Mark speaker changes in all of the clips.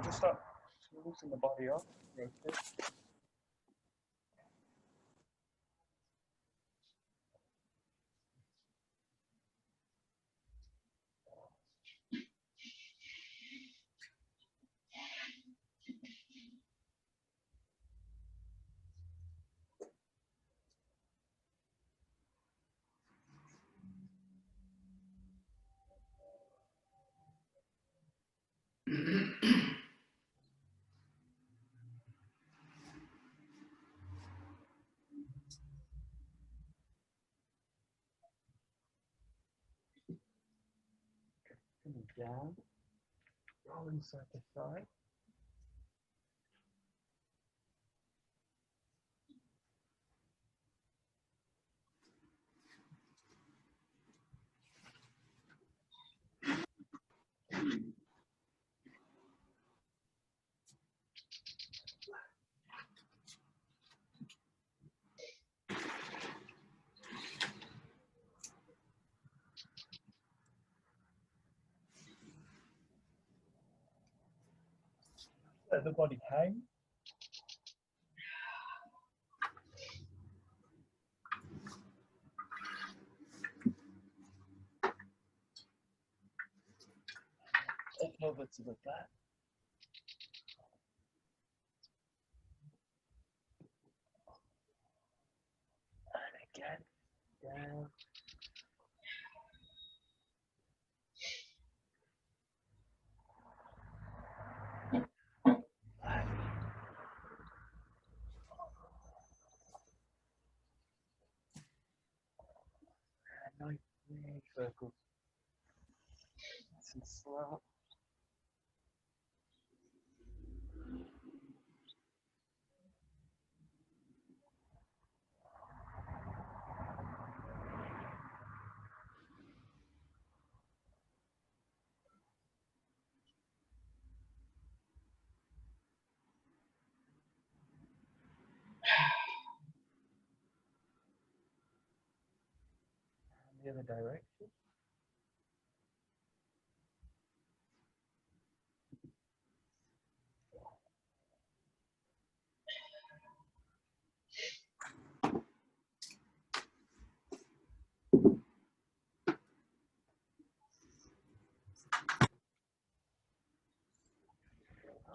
Speaker 1: Just start loosen the body up real quick. Coming down, rolling side to side. Let the body hang. Up over to the back. And again, down. Back. And nice big circles. Nice and slow. The other direction.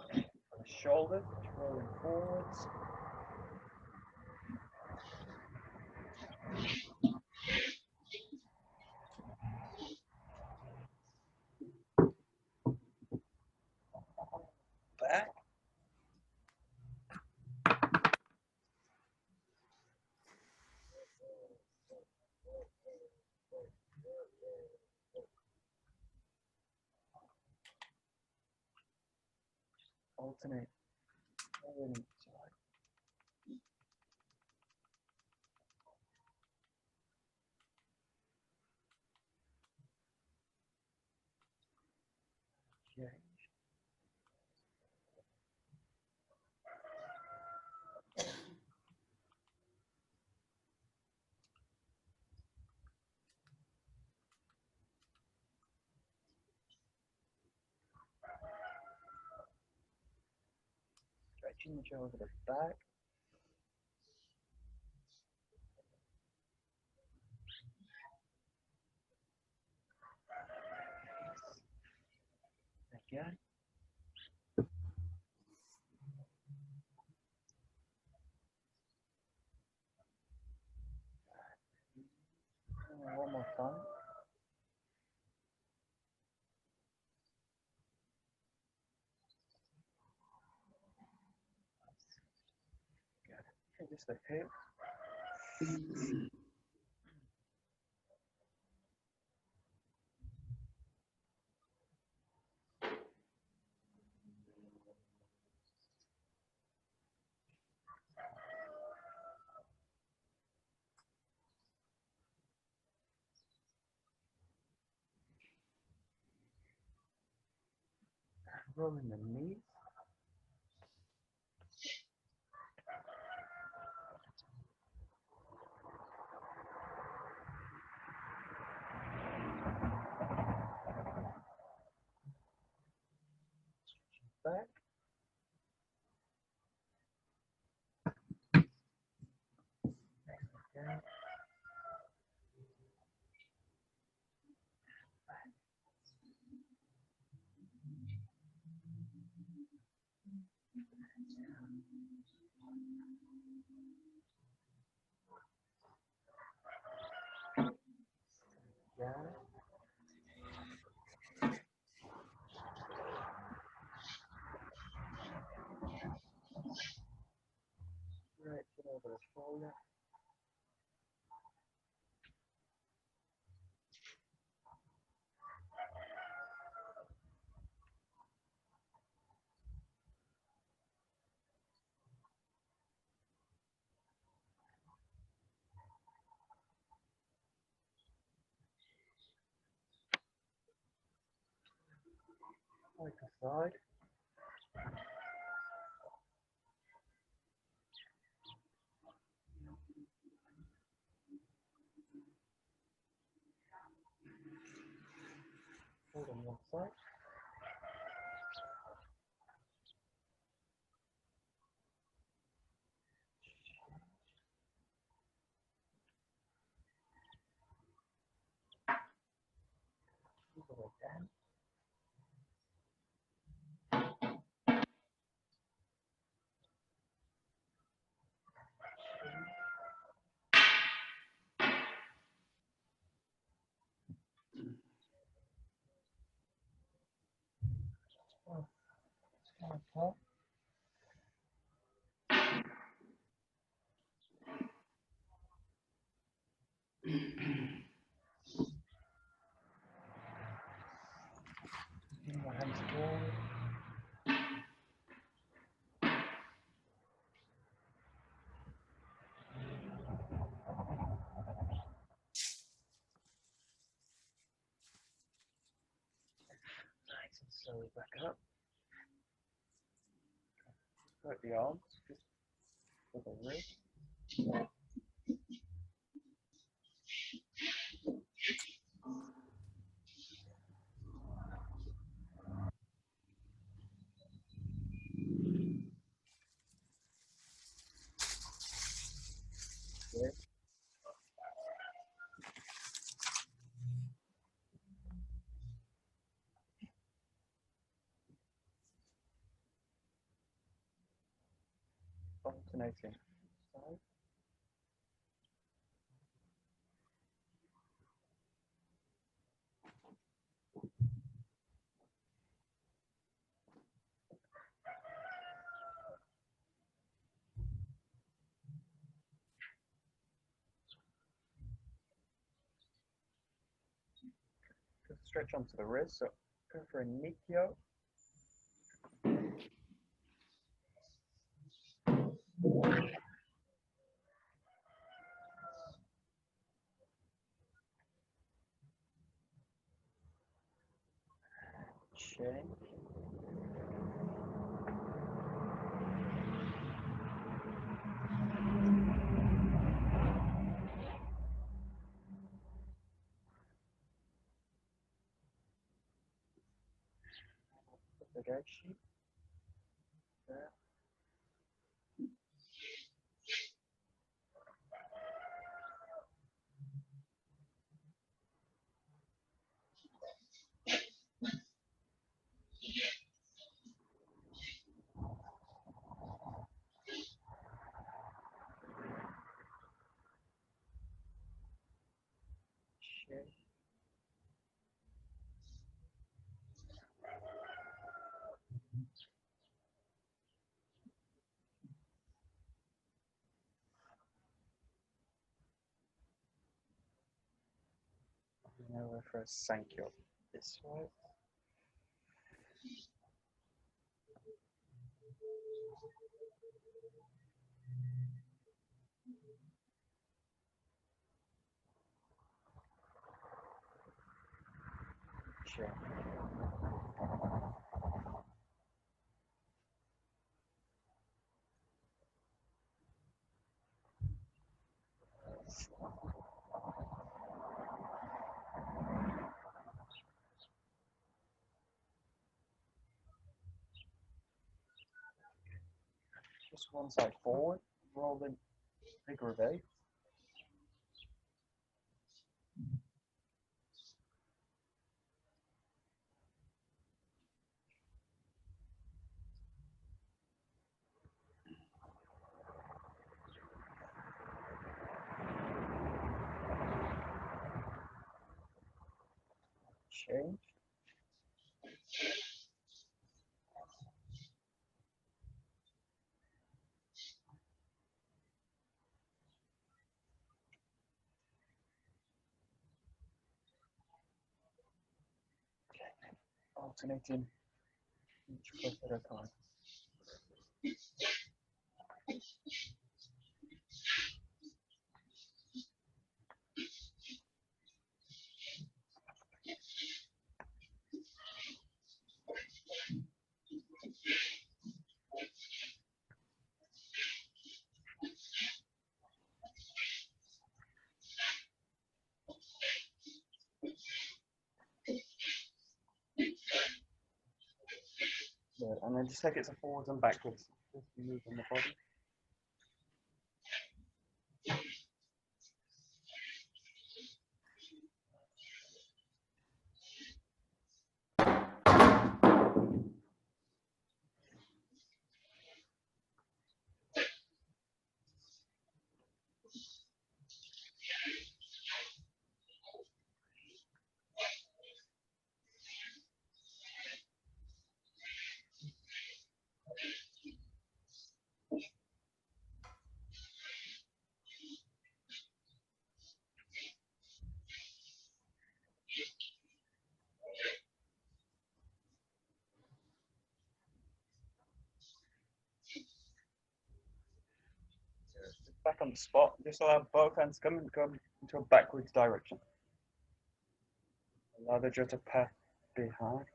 Speaker 1: From the shoulder, rolling forwards. Back. Alternate. Over each side. Change. Stretching the jaw over the back. Again. One more time. Okay, just the hip. Rolling the knees. back. Down. Down. Right over the shoulder. Like a side. Hold on one side. All the way down. Oh, okay. My hands forward. Nice and slowly back up. Work the arms just for the wrist. Good. Alternating side. Just stretch onto the wrist. So go for a Ikkyo. Change. Put the red sheet. There. Change. Now we're for a Sankyo. This way. Change. just one side forward, roll in figure of 8. Change. Alternating each foot at a time. Good. And then just take it to forwards and backwards. Just moving the body. Back on the spot. Just allow both hands to come into a backwards direction. Allow the jaw to path behind.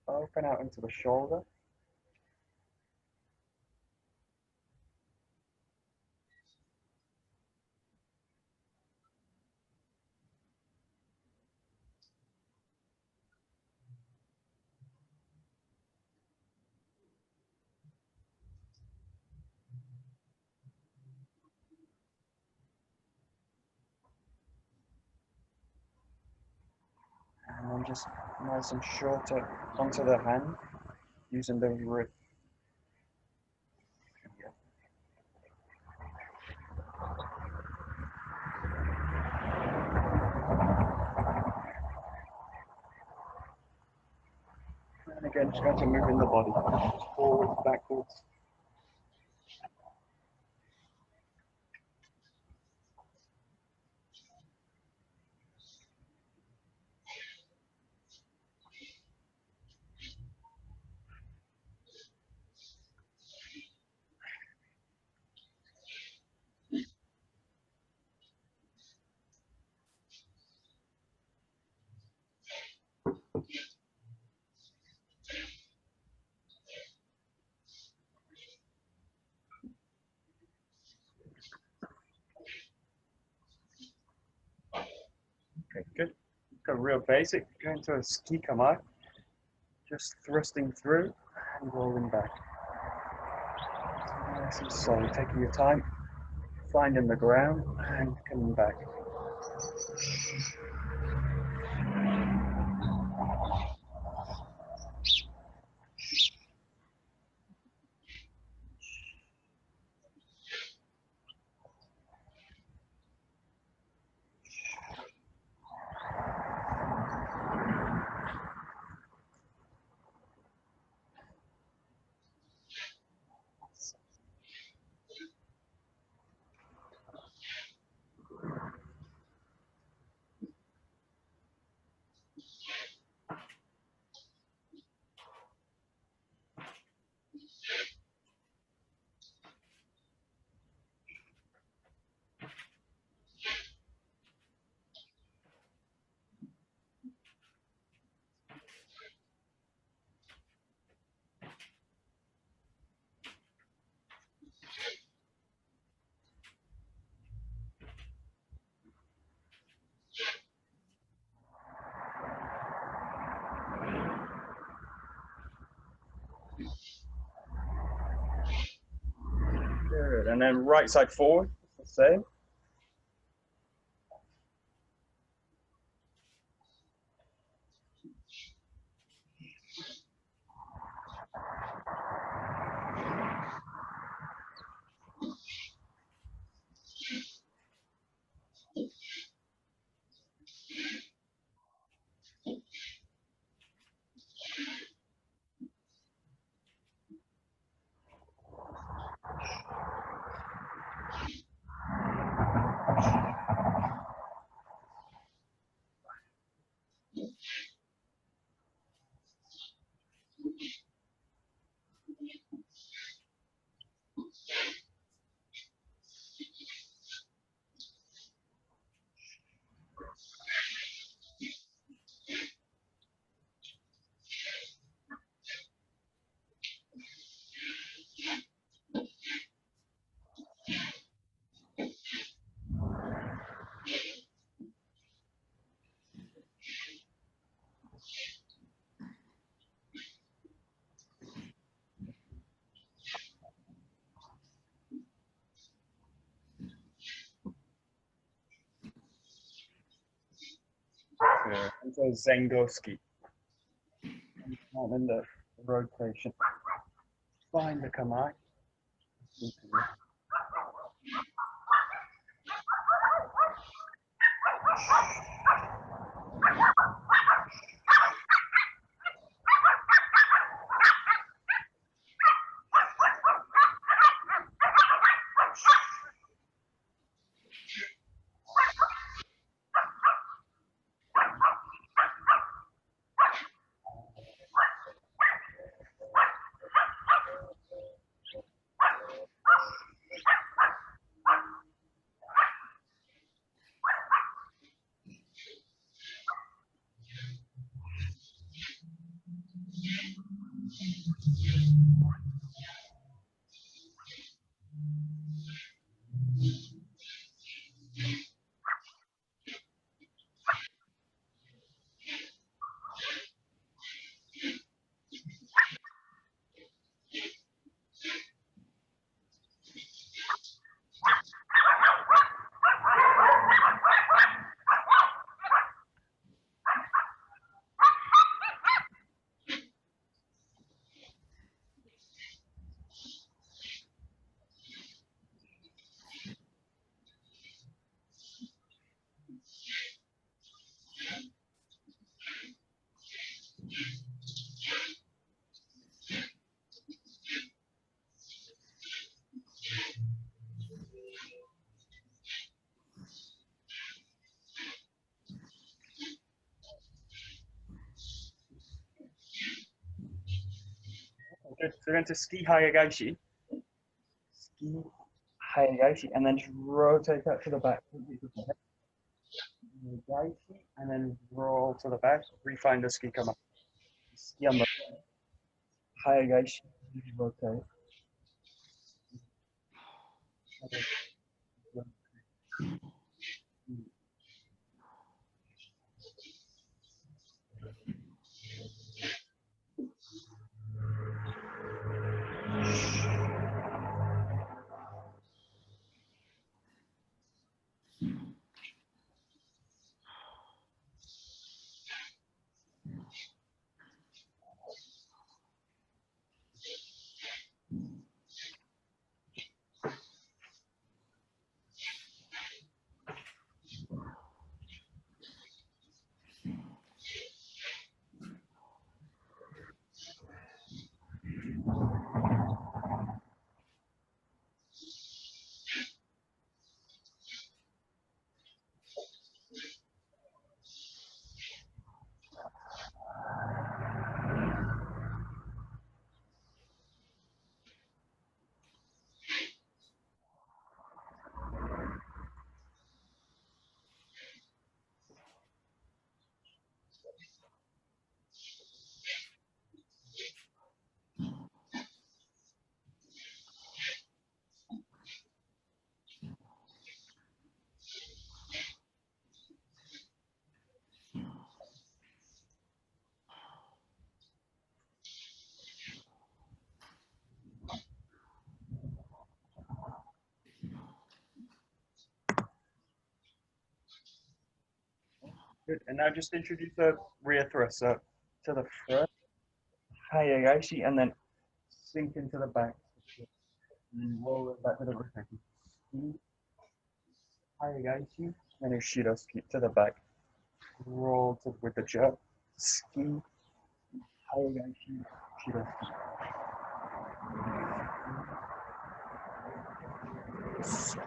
Speaker 1: Open out into the shoulder. And then just nice and shorter onto the hand, using the wrist. And again, just going to move in the body, forwards, backwards. Okay, good. Go real basic. Going to a ski kamae. Just thrusting through and rolling back. Nice and slow, taking your time, finding the ground and coming back. and then right side forward, the same. Into Zengoski. And then the rotation. Find the kamae. Good. So we're going to ski hayagashi. Ski hayagashi, and then just rotate that to the back. Hayagashi, and then roll to the back. Refine the ski kama. Ski on the hayagashi. Rotate. Good. And now just introduce a rear thrust. So to the front, Hayagashi, and then sink into the back. And then roll it back to the rear. Hayagashi, and then Shido ski to the back. Roll to, with the jerk. Ski. Hayagashi, Shido ski.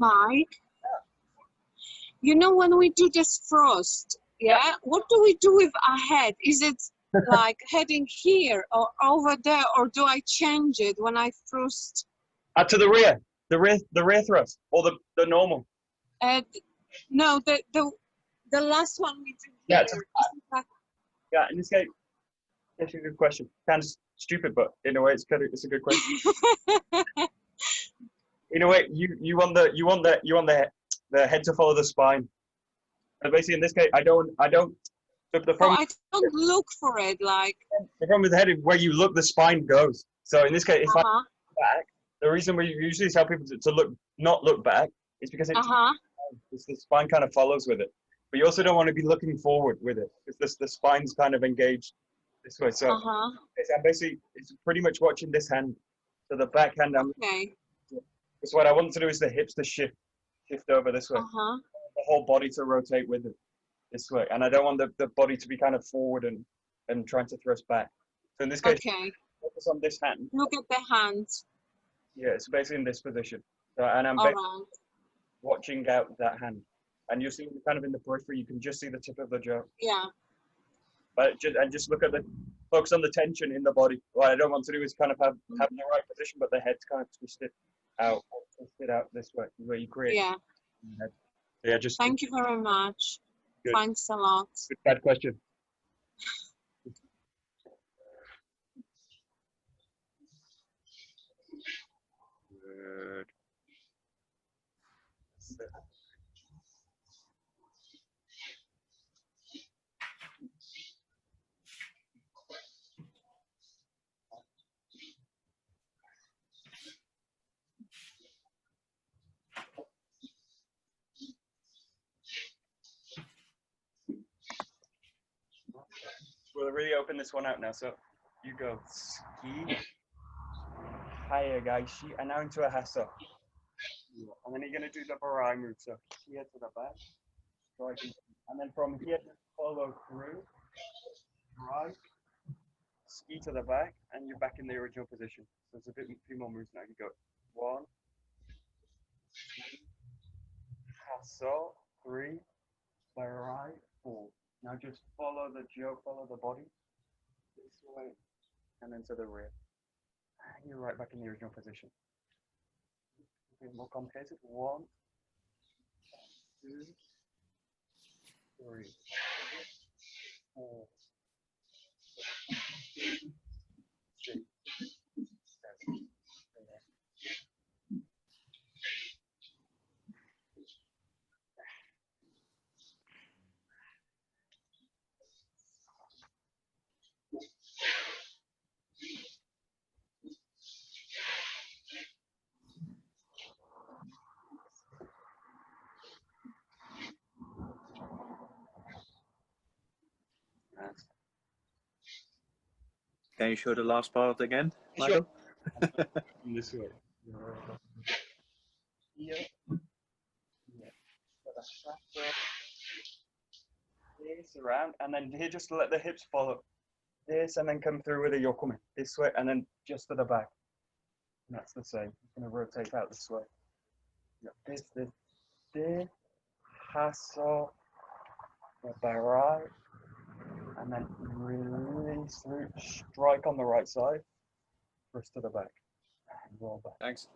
Speaker 2: Mike, you know when we do this thrust, yeah, what do we do with our head? Is it like heading here or over there, or do I change it when I thrust?
Speaker 1: To the rear thrust, or the normal.
Speaker 2: No, the last one we did
Speaker 1: Yeah,
Speaker 2: here.
Speaker 1: Yeah, in this case, that's a good question. Kind of stupid, but in a way, it's a good question. In a way, you want the head to follow the spine. And basically, in this case, I don't. So the problem.
Speaker 2: I don't look for it like.
Speaker 1: The problem with the head is where you look, the spine goes. So in this case, if I look back, the reason we usually tell people to not look back is because the spine kind of follows with it. But you also don't want to be looking forward with it because the spine's kind of engaged this way. So I'm basically it's pretty much watching this hand. So the back hand. Because what I want to do is the hips to shift over this way. The whole body to rotate with it this way. And I don't want the body to be kind of forward and trying to thrust back. So in this case, focus on this hand.
Speaker 2: Look at the hands.
Speaker 1: Yeah, it's basically in this position. So, and I'm watching out that hand. And you'll see kind of in the periphery, you can just see the tip of the jaw.
Speaker 2: Yeah.
Speaker 1: But just look at focus on the tension in the body. What I don't want to do is kind of have the right position, but the head's kind of twisted out this way, where you create.
Speaker 2: Yeah.
Speaker 1: Yeah, just.
Speaker 2: Thank you very much.
Speaker 1: Good.
Speaker 2: Thanks a lot.
Speaker 1: Good bad question. Good. We'll really open this one out now. So you go ski, hayagashi, and now into a hasso. And then you're going to do the barai move. So here to the back, striking, and then from here just follow through, right, ski to the back, and you're back in the original position. So there's a few more moves now. You go 1, 2, hasso, 3, barai, 4. Now just follow the body this way, and then to the rear. And you're right back in the original position. Okay, more complicated. 1, 2, 3, 4, 6, 7, 8.
Speaker 3: Can you show the last part again,
Speaker 1: Sure.
Speaker 3: Michael?
Speaker 1: In this way. Here. Yeah. Put the shaft up. This around, and then here just let the hips follow this, and then come through with a yokomi this way, and then just to the back. And that's the same. I'm gonna rotate out this way. Yeah. This, hasso, the barai, and then release through, strike on the right side, wrist to the back, and roll back.
Speaker 3: Thanks.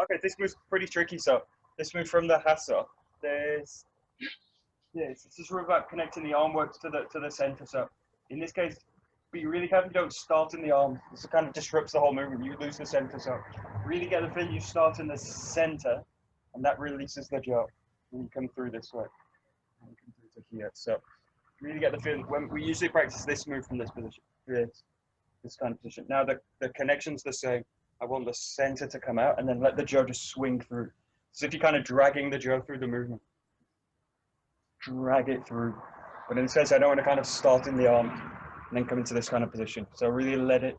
Speaker 1: Okay, this move's pretty tricky. So this move from the hasso, this is really about connecting the arm works to the center. So in this case, be really careful you don't start in the arm. This kind of disrupts the whole movement. You lose the center. So really get the feel you start in the center, and that releases the jaw. When you come through this way, and you come through to here. So really get the feel. When we usually practice this move from this position, this kind of position. Now the connection's the same. I want the center to come out, and then let the jaw just swing through. So if you're kind of dragging the jaw through the movement, drag it through. But in this case, I don't want to kind of start in the arm and then come into this kind of position. So really let it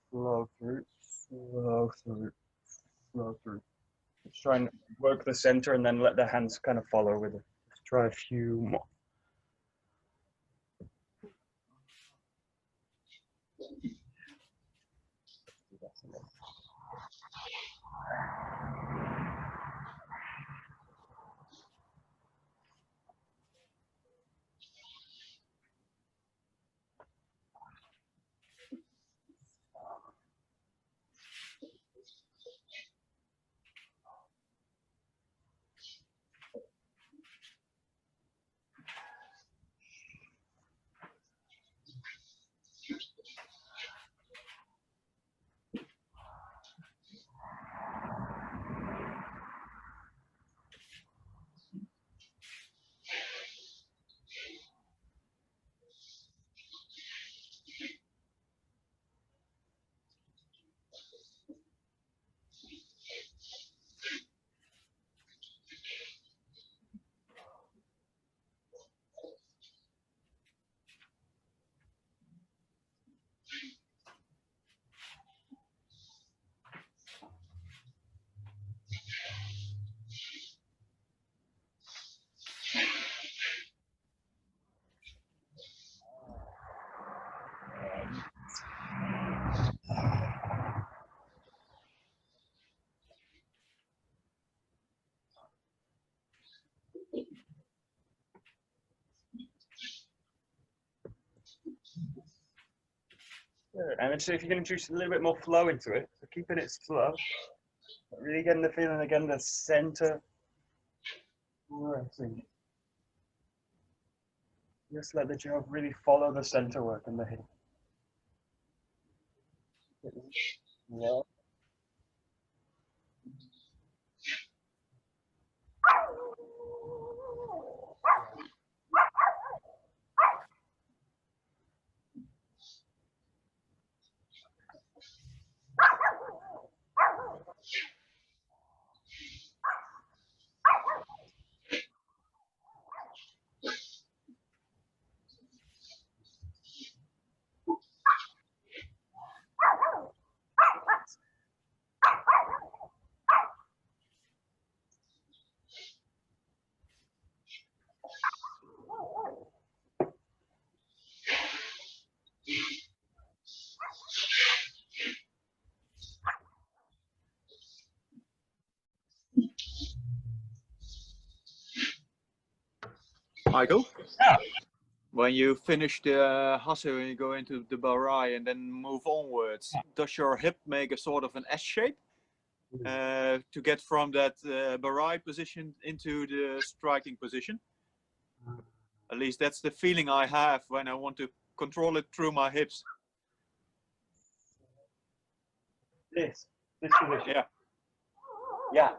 Speaker 1: flow through, flow through, flow through. Let's try and work the center and then let the hands kind of follow with it. Let's try a few more. And then see if you can introduce a little bit more flow into it. So keeping it slow, but really getting the feeling again, the center. Just let the jaw really follow the center work in the hip. Yeah.
Speaker 3: Michael?
Speaker 1: Yeah.
Speaker 3: When you finish the hustle and you go into the barai and then move onwards, does your hip make a sort of an S shape to get from that barai position into the striking position? At least that's the feeling I have when I want to control it through my hips.
Speaker 1: This position.
Speaker 3: Yeah.
Speaker 1: Yeah.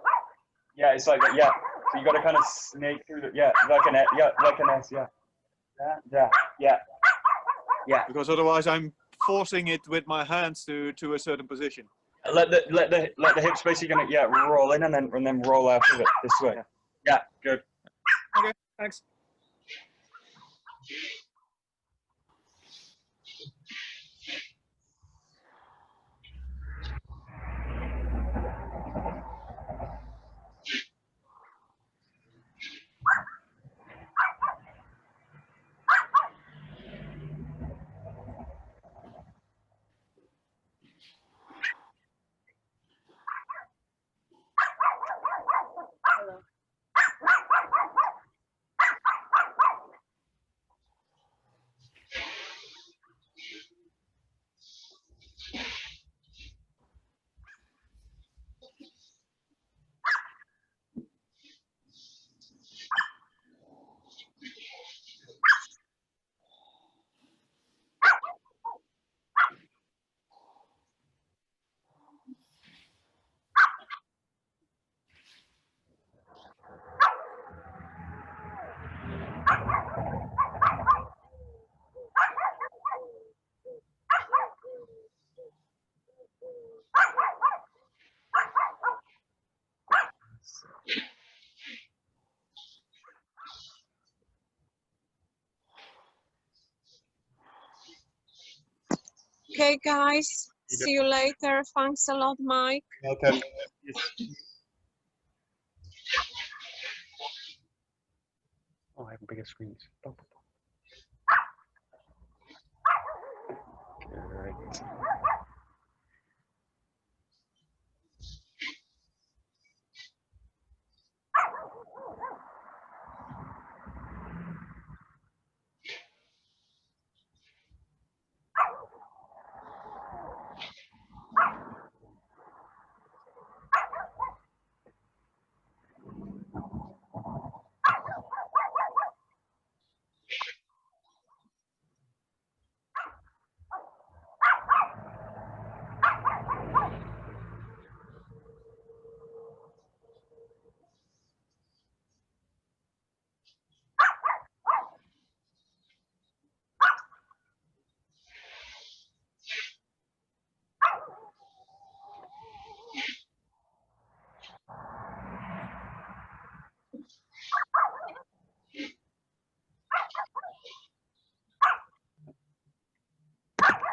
Speaker 1: Yeah, it's like that. Yeah. So you got to kind of snake through the, like an S, yeah. Yeah.
Speaker 3: Because otherwise I'm forcing it with my hands to a certain position.
Speaker 1: Let the hips basically gonna roll in and then roll out of it this way. Yeah, good.
Speaker 3: Okay, thanks.
Speaker 2: Okay, guys. See you later. Thanks a lot, Mike.
Speaker 1: Welcome. Oh, I have bigger screens. Great.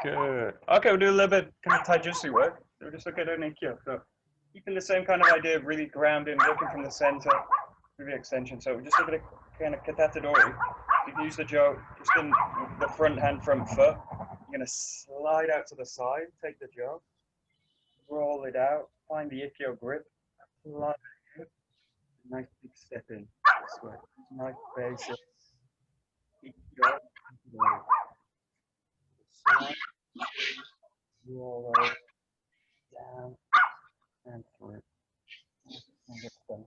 Speaker 1: Good. Okay, we'll do a little bit kind of taijutsu work. So we'll just look at an Ikkyo. So keeping the same kind of idea of really grounding, working from the center through the extension. So we'll just look at a kind of katatedori. You can use the jaw just in the front hand front foot. You're going to slide out to the side, take the jaw, roll it out, find the Ikkyo grip, apply it. Nice big step in. This way. Nice basic. Ikkyo. Slide. roll over, down, and through. And it's done.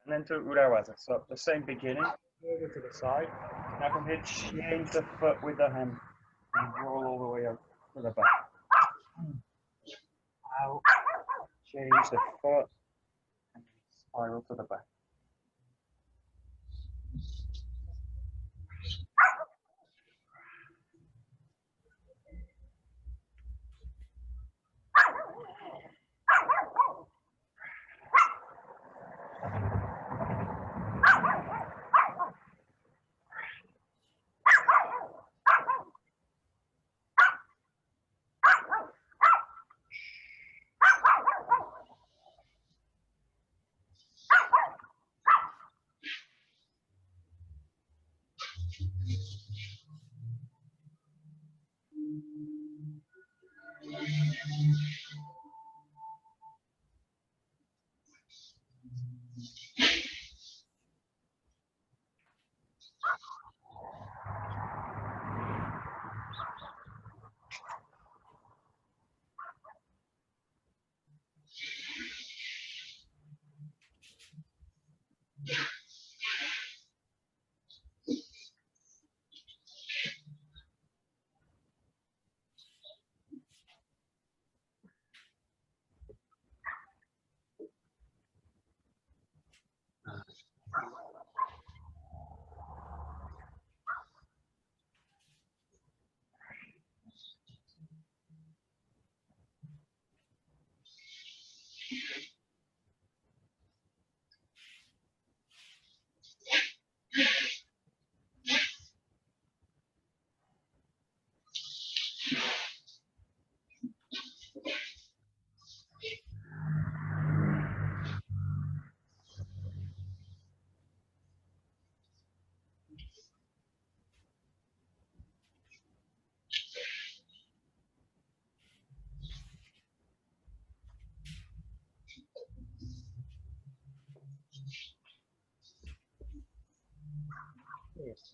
Speaker 1: And then to Urawaza. So the same beginning, over to the side. Now from here, change the foot with the hand and roll all the way up to the back. Out, change the foot and spiral to the back.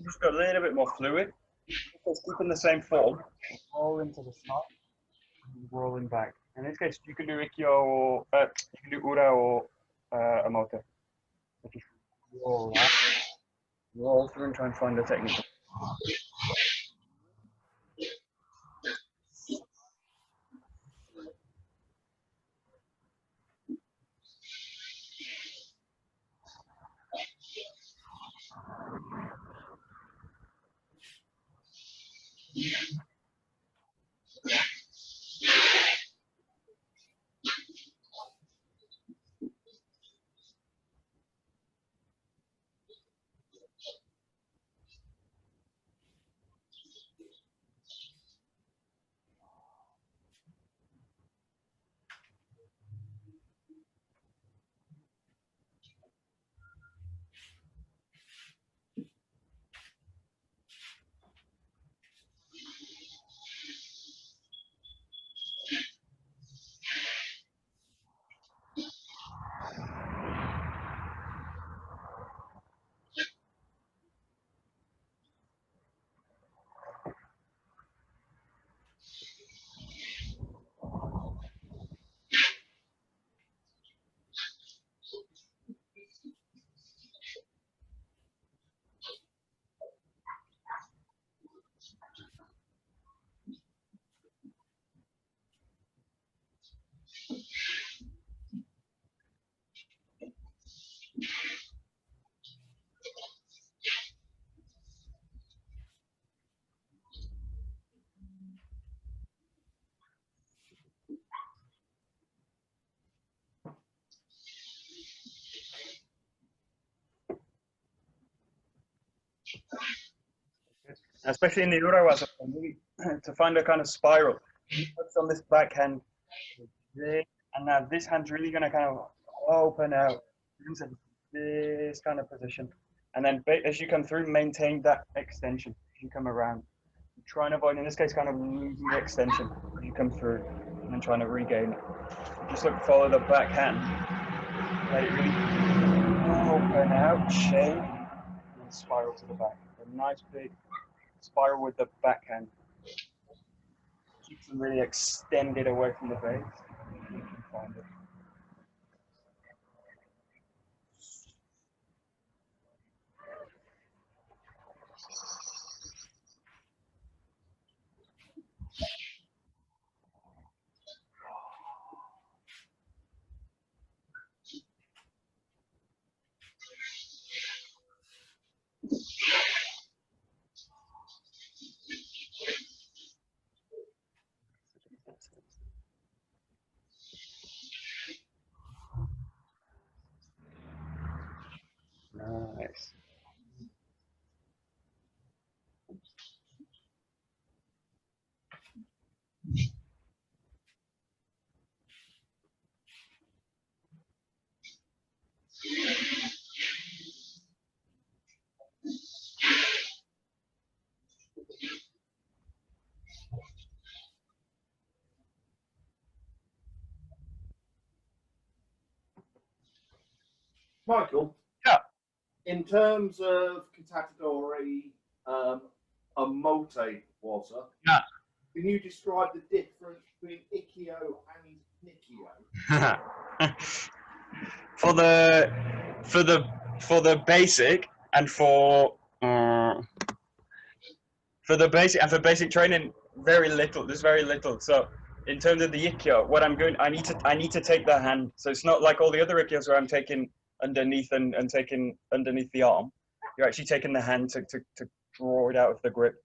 Speaker 1: Just got a little bit more fluid. Just keeping the same form. Roll into the start. Rolling back. In this case, you can do Ikkyo or you can do Ura or Amoto. Just roll out, roll through and try and find the technique. Especially in the Urawa, to find a kind of spiral. Focus on this backhand, and now this hand's really going to kind of open out into this kind of position. And then as you come through, maintain that extension as you come around. Try and avoid, in this case, kind of losing the extension as you come through and then trying to regain it. Just look, follow the backhand. Let it really open out, chain, and spiral to the back. A nice big spiral with the backhand. Keeps them really extended away from the base. You can find it. Nice.
Speaker 4: Michael?
Speaker 1: Yeah.
Speaker 4: In terms of category, a mote was a.
Speaker 1: Yeah.
Speaker 4: Can you describe the difference between Ikkyo and Nikyo?
Speaker 1: for the basic and for basic training, very little. There's very little. So in terms of the Ikkyo, what I'm going, I need to take the hand. So it's not like all the other Ikkyos where I'm taking underneath and taking underneath the arm. You're actually taking the hand to draw it out of the grip.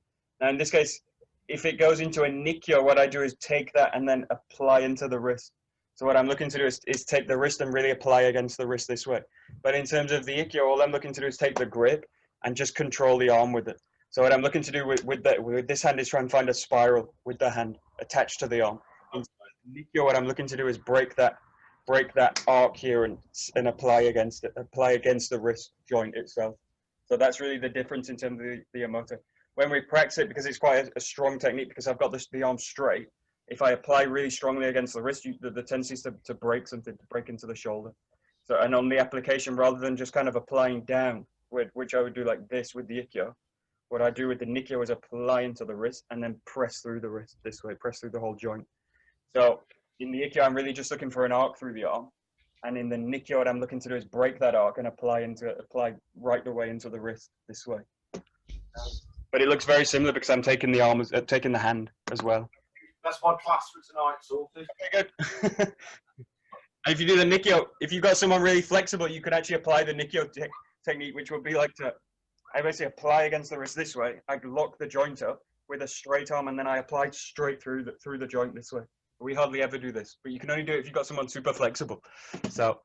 Speaker 1: Now in this case, if it goes into a Ikkyo, what I do is take that and then apply into the wrist. So what I'm looking to do is take the wrist and really apply against the wrist this way. But in terms of the Ikkyo, all I'm looking to do is take the grip and just control the arm with it. So what I'm looking to do with this hand is try and find a spiral with the hand attached to the arm. In Ikkyo, what I'm looking to do is break that arc here and apply against the wrist joint itself. So that's really the difference in terms of the Amoto. When we practice it, because it's quite a strong technique, because I've got the arm straight, if I apply really strongly against the wrist, the tendency is to break something, to break into the shoulder. So, and on the application, rather than just kind of applying down, which I would do like this with the Ikkyo. What I do with the Nikkyo is apply into the wrist and then press through the wrist this way, press through the whole joint. So in the Ikkyo, I'm really just looking for an arc through the arm. And in the Nikkyo, what I'm looking to do is break that arc and apply right the way into the wrist this way. But it looks very similar because I'm taking the arm, taking the hand as well.
Speaker 4: That's my class for tonight, sorted.
Speaker 1: Okay, good. If you do the Nikkyo, if you've got someone really flexible, you could actually apply the Nikkyo technique, which would be like I basically apply against the wrist this way. I'd lock the joint up with a straight arm, and then I apply straight through the joint this way. We hardly ever do this, but you can only do it if you've got someone super flexible. So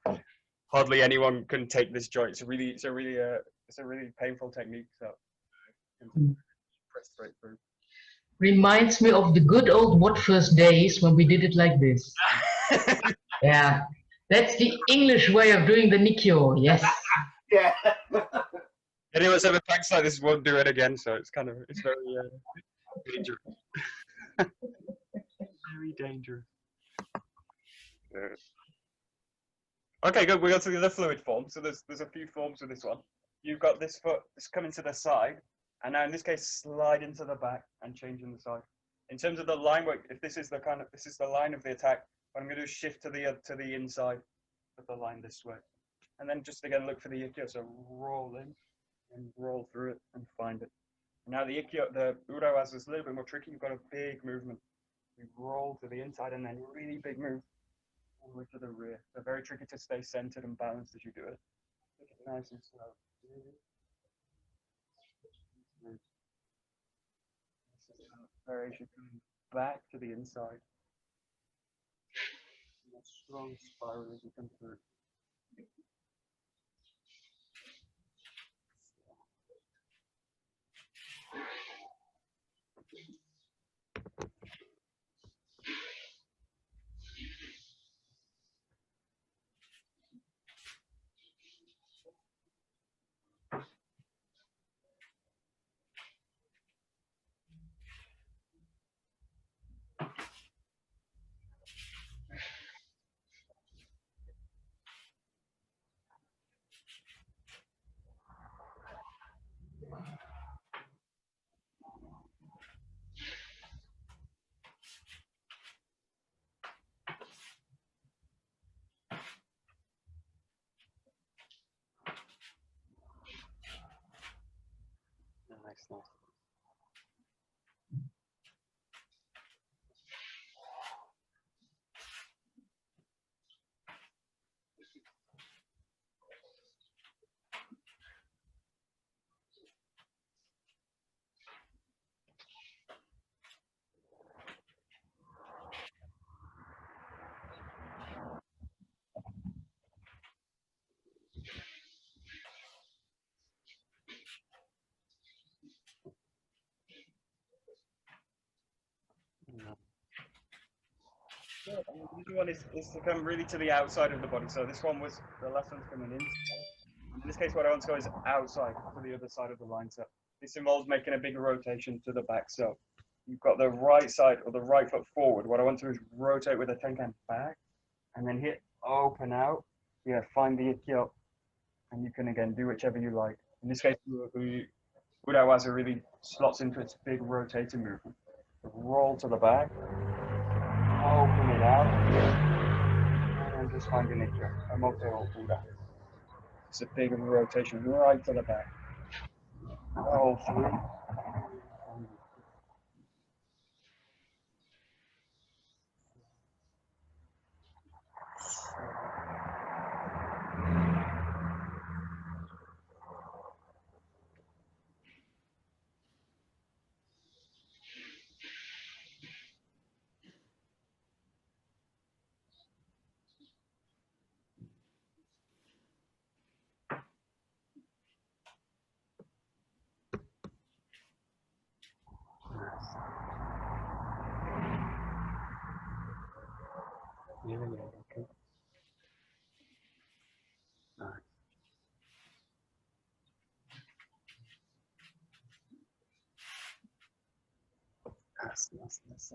Speaker 1: hardly anyone can take this joint. It's a really painful technique. So press straight through.
Speaker 5: Reminds me of the good old What First days when we did it like this. Yeah, that's the English way of doing the Nikkyo. Yes.
Speaker 4: Yeah.
Speaker 1: Anyone who's ever practiced like this won't do it again. So it's very dangerous. Very dangerous. Okay, good. We got to the other fluid form. So there's a few forms with this one. You've got this foot that's coming to the side, and now in this case, slide into the back and change in the side. In terms of the line work, if this is the line of the attack, what I'm going to do is shift to the inside of the line this way, and then just again look for the Ikkyo. So roll in and roll through it and find it. Now the Ikkyo, the Urawaza is a little bit more tricky. You've got a big movement. You roll to the inside and then really big move all the way to the rear. So very tricky to stay centered and balanced as you do it. Take it nice and slow. Variation coming back to the inside. And a strong spiral as you come through. Nice. This one is to come really to the outside of the body. So this one was, the last one's coming in. In this case, what I want to go is outside to the other side of the line. So this involves making a bigger rotation to the back. So you've got the right side or the right foot forward. What I want to do is rotate with a tenkan back and then hit open out. Yeah, find the Ikkyo. And you can again do whichever you like. In this case, the Urawaza really slots into its big rotating movement. Roll to the back. Open it out, and just find an Ikkyo, a mote or Buddha. It's a big rotation right to the back. All through. Yeah, okay. Nice. Nice.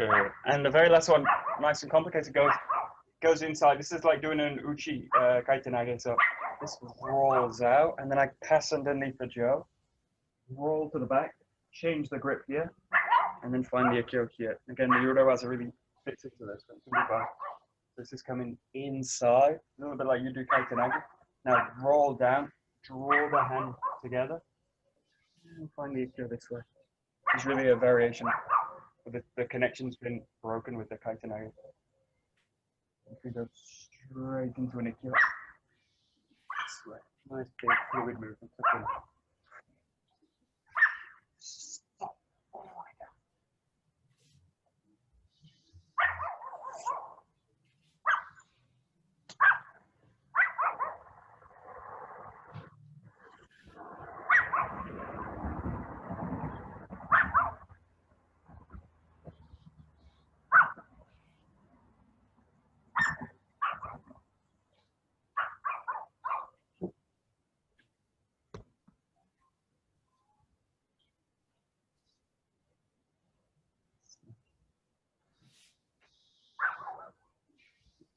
Speaker 1: Good. And the very last one, nice and complicated, goes inside. This is like doing an uchi kaitenage. So this rolls out, and then I pass underneath the Joe, roll to the back, change the grip here, and then find the Ikkyo here. Again, the Urowaza really fits into this. So it's gonna be fine. This is coming inside, a little bit like you do kaitenage. Now roll down, draw the hand together, and find the Ikkyo this way. It's really a variation. The connection's been broken with the kaitenage. If we go straight into an Ikkyo, this way. Nice big fluid movement. Stop. All the way down.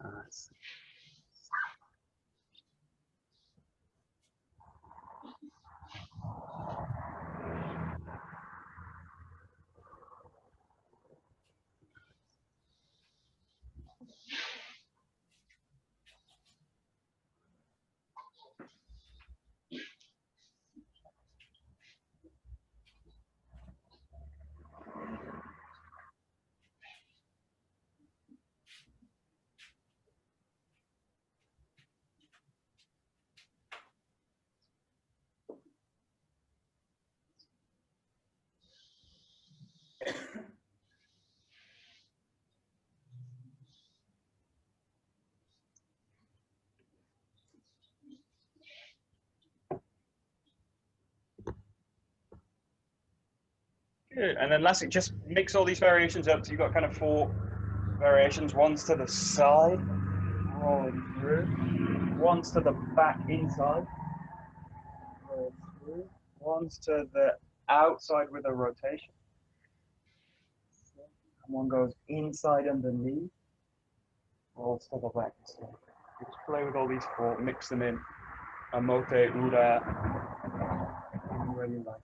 Speaker 1: Nice. Good. And then lastly, just mix all these variations up. So you've got kind of 4 variations. One's to the side, rolling through. One's to the back inside, roll through. One's to the outside with a rotation. And one goes inside underneath, rolls to the back. So just play with all these 4, mix them in. Amote, ura, any way you like.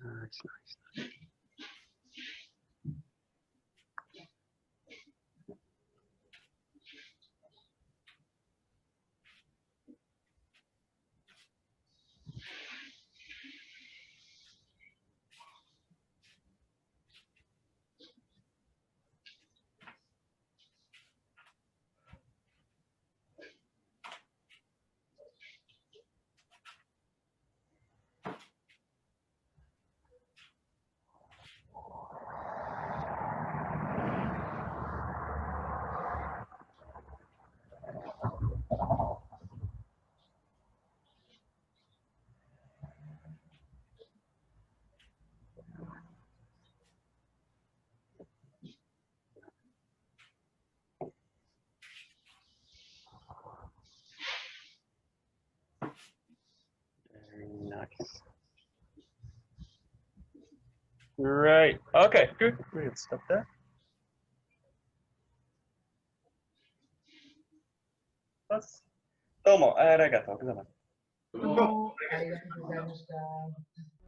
Speaker 1: Nice, nice. Very nice. Right. Okay, good. We'll stop there. どうもありがとうございます。
Speaker 5: どうもありがとうございました。